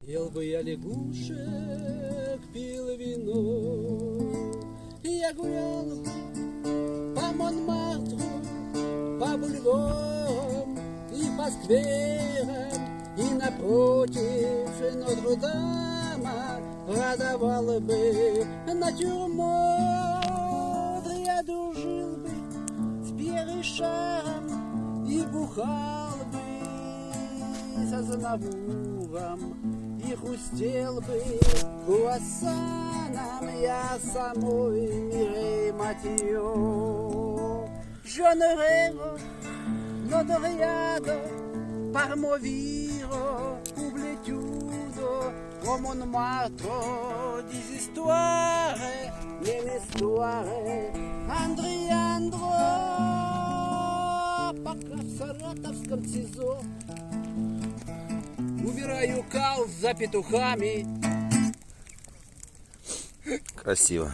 Ел бы я лягушек, пил вино, и я гулял бы по Монмартру, по бульварам и по скверам, и напротив Нотр-Дама продавал бы натюрморт. Я дружил бы с Пьер Ришаром и бухал бы со Знавуром, и хрустел бы круассаном я самой Мирей Матьё. Je ne rêve non rien par moviro publitudo o Montmartre des histoires, les histoires Андреандро пока в Саратовском СИЗО убираю кал за петухами. Красиво.